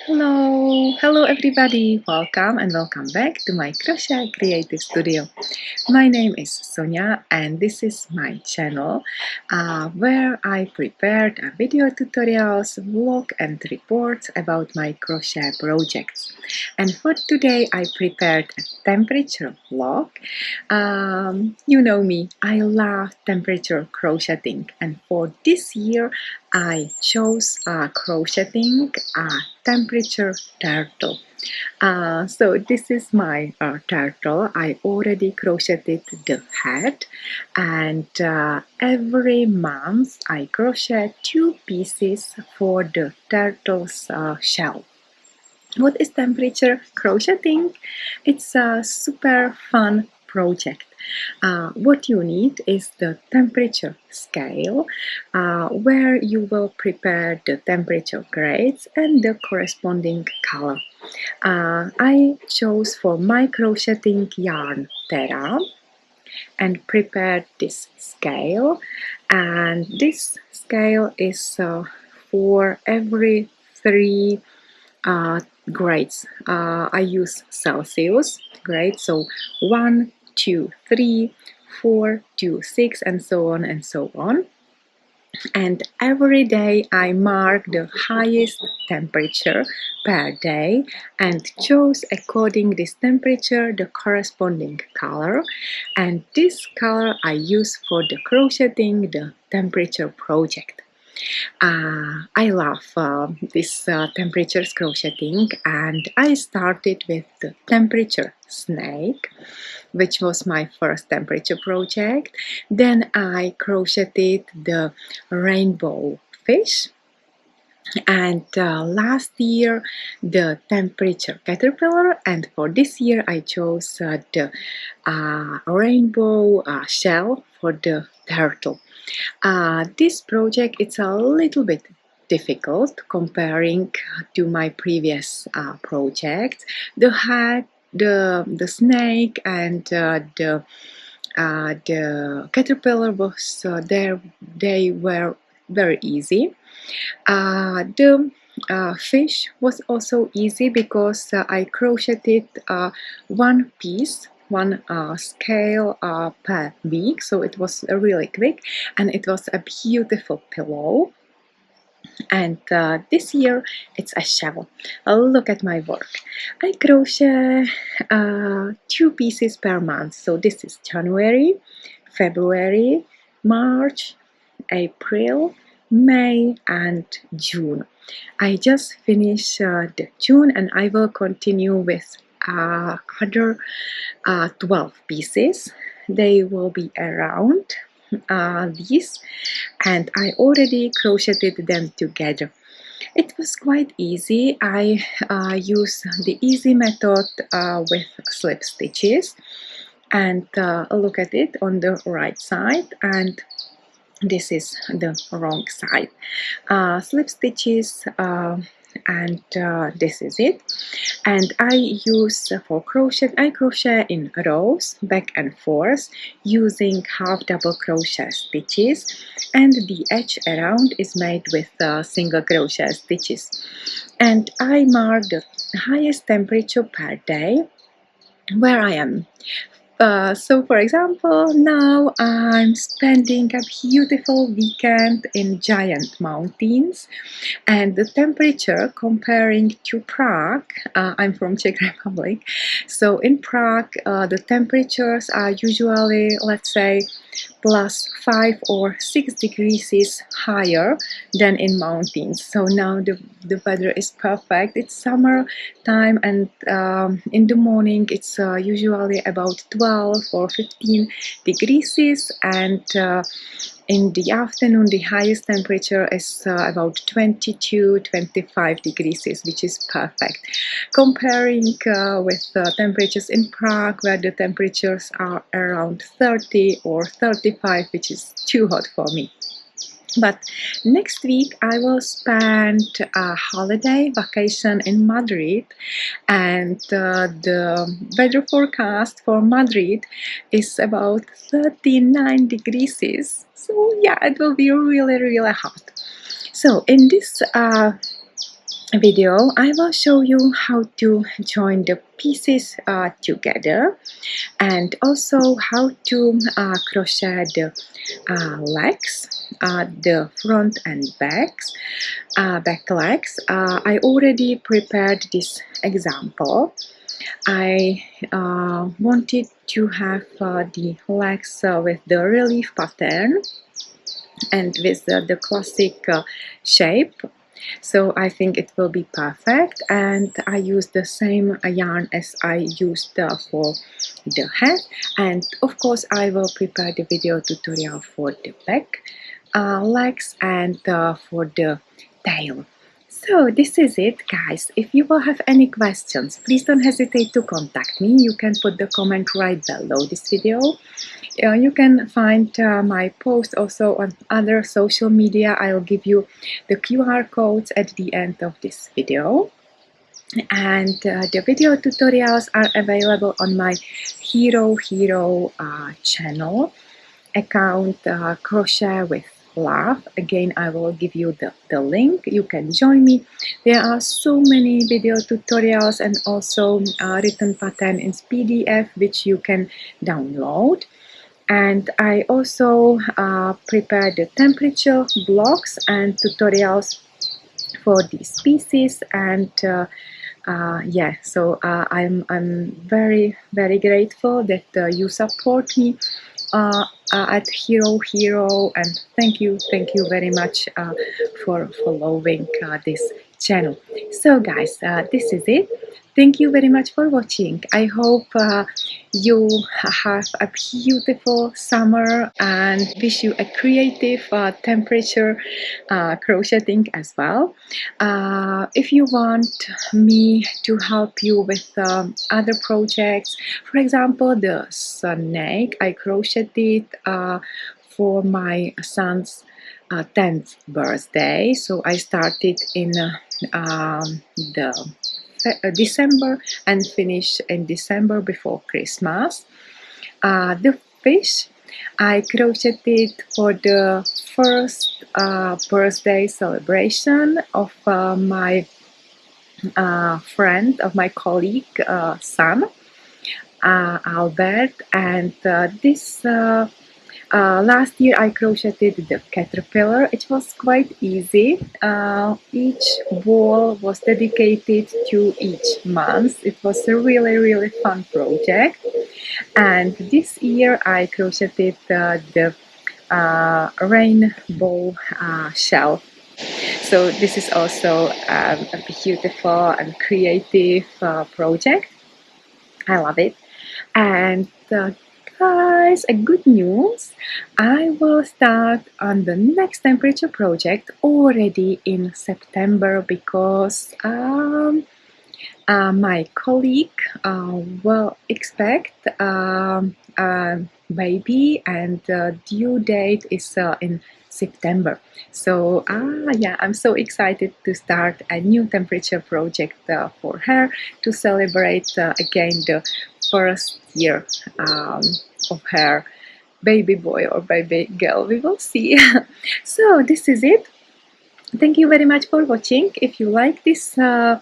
Hello everybody, welcome and welcome back to my Crochet Creative Studio. My name is Sonia and this is my channel where I prepared video tutorials, vlog and reports about my crochet projects. And for today I prepared a temperature vlog. You know me, I love temperature crocheting, and for this year I chose crocheting a temperature turtle. So this is my turtle. I already crocheted the head, and every month I crochet 2 pieces for the turtle's shell. What is temperature crocheting? It's a super fun project. What you need is the temperature scale, where you will prepare the temperature grades and the corresponding color. I chose for my crocheting yarn Terra and prepared this scale, and this scale is for every 3 grades. I use Celsius grade, so 1, 2, 3, 4, 2, 6, and so on and so on. And every day I mark the highest temperature per day and chose according this temperature the corresponding color, and this color I use for the crocheting the temperature project. I love this temperatures crocheting, and I started with the temperature snake, which was my first temperature project. Then I crocheted the rainbow fish, and last year the temperature caterpillar, and for this year I chose the rainbow shell for the turtle. This project it's a little bit difficult comparing to my previous project. The head, the snake, and the caterpillar was there. They were very easy. The fish was also easy because I crocheted one piece, one scale per week, so it was really quick, and it was a beautiful pillow. And this year it's a shovel. Look at my work. I crochet 2 pieces per month, so this is January, February, March, April, May, and June. I just finished the June, and I will continue with other 12 pieces. They will be around these, and I already crocheted them together. It was quite easy. I used the easy method with slip stitches, and look at it on the right side, and this is the wrong side. Slip stitches, and this is it. And I use for crochet, I crochet in rows back and forth using half double crochet stitches, and the edge around is made with single crochet stitches. And I mark the highest temperature per day where I am. So for example, now I'm spending a beautiful weekend in giant mountains, and the temperature comparing to Prague, I'm from Czech Republic, so in Prague the temperatures are usually, let's say, +5 or 6 degrees higher than in mountains. So now the weather is perfect. It's summer time, and in the morning it's usually about 12 or 15 degrees, and in the afternoon the highest temperature is about 22-25 degrees, which is perfect. Comparing with temperatures in Prague, where the temperatures are around 30 or 35, which is too hot for me. But next week I will spend a holiday vacation in Madrid, and the weather forecast for Madrid is about 39 degrees. So yeah, it will be really hot. So in this video, I will show you how to join the pieces together, and also how to crochet the legs, the front and back legs. I already prepared this example. I wanted to have the legs with the relief pattern and with the classic shape, so I think it will be perfect, and I used the same yarn as I used for the head, and of course I will prepare the video tutorial for the back legs and for the tail. So this is it, guys. If you will have any questions, please don't hesitate to contact me. You can put the comment right below this video. You can find my post also on other social media. I'll give you the QR codes at the end of this video. And the video tutorials are available on my HeroHero channel account, Crochet with Love. Again, I will give you the link. You can join me. There are so many video tutorials and also written pattern in PDF which you can download. And I also prepared the temperature blocks and tutorials for these pieces, and yeah, so I'm very grateful that you support me at HeroHero, and thank you very much for following this channel. So guys, this is it. Thank you very much for watching. I hope you have a beautiful summer, and wish you a creative temperature crocheting as well. If you want me to help you with other projects, for example, the snake, I crocheted for my son's 10th birthday. So I started in the December and finish in December before Christmas. The fish I crocheted for the first birthday celebration of my friend, of my colleague son, Albert, and this last year I crocheted the caterpillar. It was quite easy. Each ball was dedicated to each month. It was a really fun project. And this year I crocheted the rainbow shell. So this is also a beautiful and creative project. I love it. And guys, a good news, I will start on the next temperature project already in September, because my colleague will expect a baby, and the due date is in September. So yeah, I'm so excited to start a new temperature project for her, to celebrate again the first year of her baby boy or baby girl. We will see. So this is it. Thank you very much for watching. If you like this vlog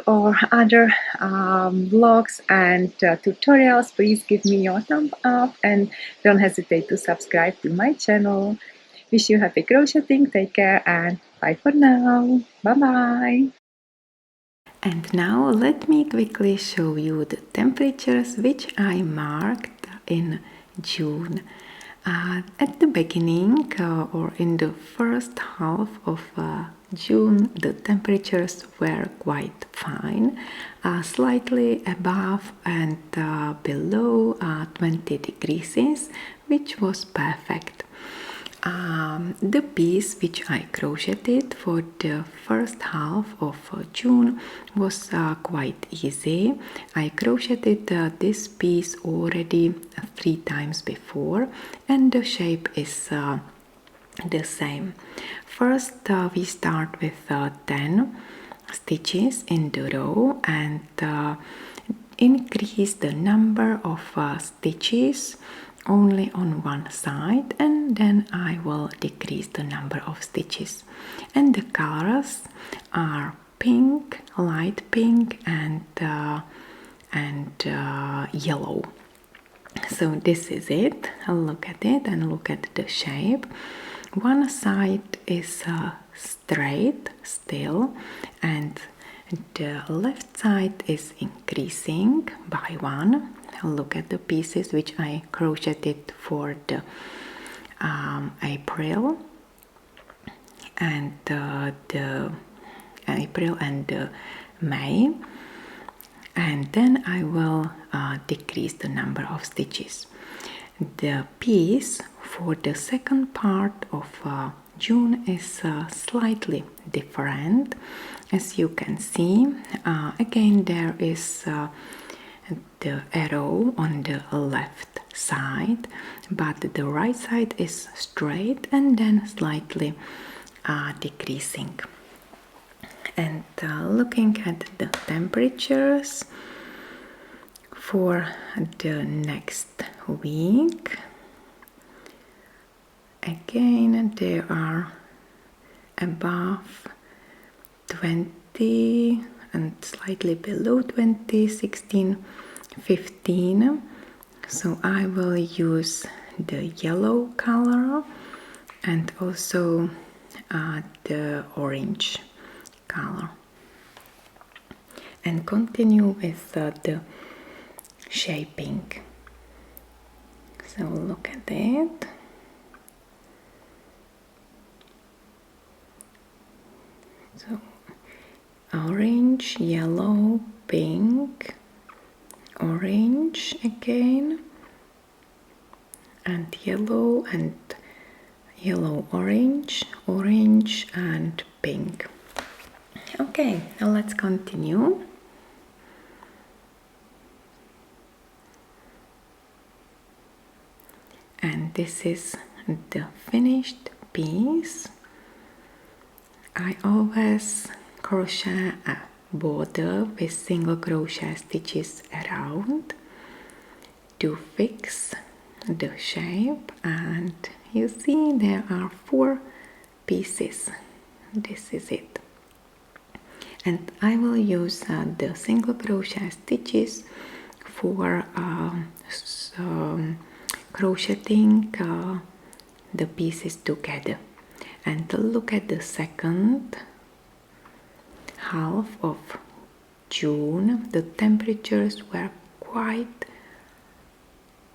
or other vlogs and tutorials, please give me your thumb up, and don't hesitate to subscribe to my channel. Wish you happy crocheting. Take care, and bye for now. Bye bye. And now let me quickly show you the temperatures which I marked in June. At the beginning or in the first half of June, the temperatures were quite fine, slightly above and below 20 degrees, which was perfect. The piece which I crocheted for the first half of June was quite easy. I crocheted this piece already 3 times before, and the shape is the same. First we start with 10 stitches in the row, and increase the number of stitches only on one side, and then I will decrease the number of stitches. And the colors are pink, light pink, and yellow. So this is it. Look at it and look at the shape. One side is straight still, and the left side is increasing by one. Look at the pieces which I crocheted for the April and the April and May, and then I will decrease the number of stitches. The piece for the second part of June is slightly different. As you can see, again there is the arrow on the left side, but the right side is straight and then slightly decreasing. And looking at the temperatures for the next week, again there are above 20 and slightly below 20, 16, 15. So I will use the yellow color and also the orange color, and continue with the shaping. So look at it. So orange, yellow, pink, orange again, and yellow orange, orange and pink. Okay, now let's continue. And this is the finished piece. I always crochet a border with single crochet stitches around to fix the shape, and you see there are 4 pieces. This is it. And I will use the single crochet stitches for crocheting the pieces together. And look at the second half of June. The temperatures were quite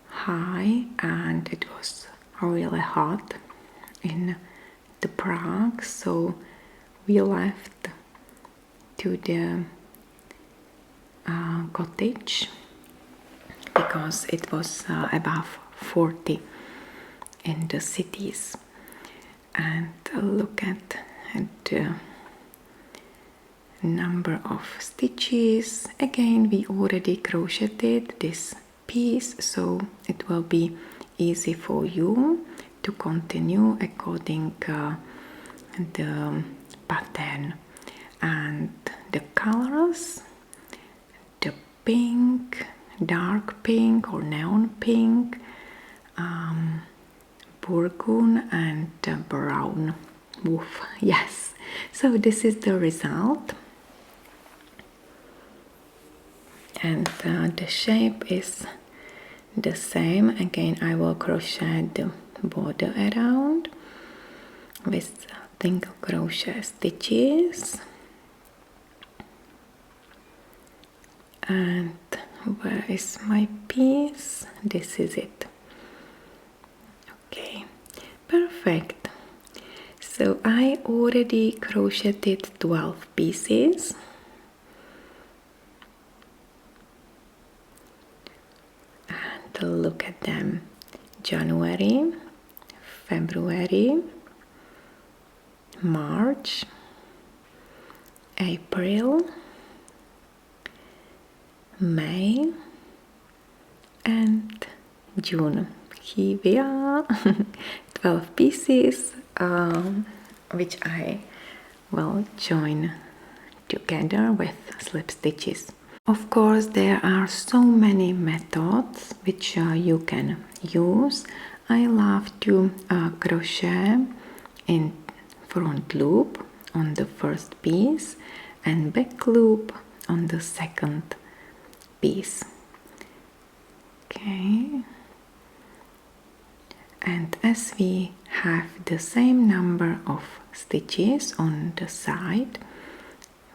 high and it was really hot in the Prague, so we left to the cottage because it was above 40 in the cities. And look at the number of stitches. Again, we already crocheted this piece, so it will be easy for you to continue according the pattern. And the colors, the pink, dark pink or neon pink, burgundy and brown. Woof, yes. So this is the result. And the shape is the same. Again, I will crochet the border around with single crochet stitches. And where is my piece? This is it. Okay, perfect. So I already crocheted 12 pieces. And look at them. January, February, March, April, May and June. Here we are. 12 pieces which I will join together with slip stitches. Of course, there are so many methods which you can use. I love to crochet in front loop on the first piece and back loop on the second piece. Okay, and as we have the same number of stitches on the side,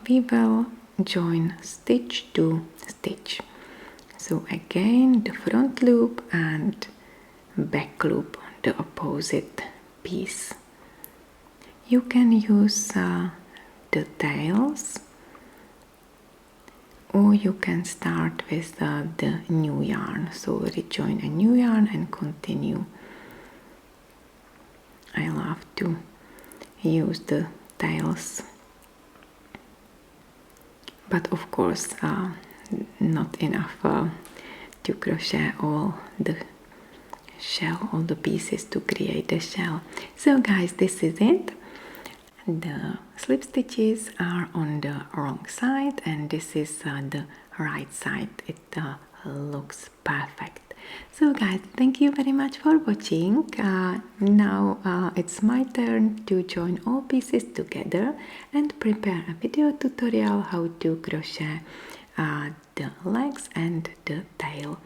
we will join stitch to stitch. So again the front loop and back loop on the opposite piece. You can use the tails, or you can start with the new yarn. So rejoin a new yarn and continue. I love to use the tails, but of course not enough to crochet all the shell, all the pieces to create the shell. So guys, this is it. The slip stitches are on the wrong side and this is the right side. It looks perfect. So guys, thank you very much for watching. Now it's my turn to join all pieces together and prepare a video tutorial how to crochet the legs and the tail.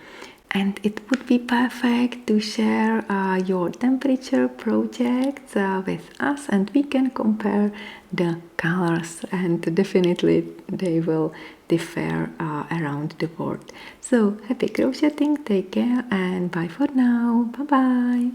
And it would be perfect to share your temperature projects with us, and we can compare the colors, and definitely they will differ around the world. So happy crocheting, take care, and bye for now. Bye bye.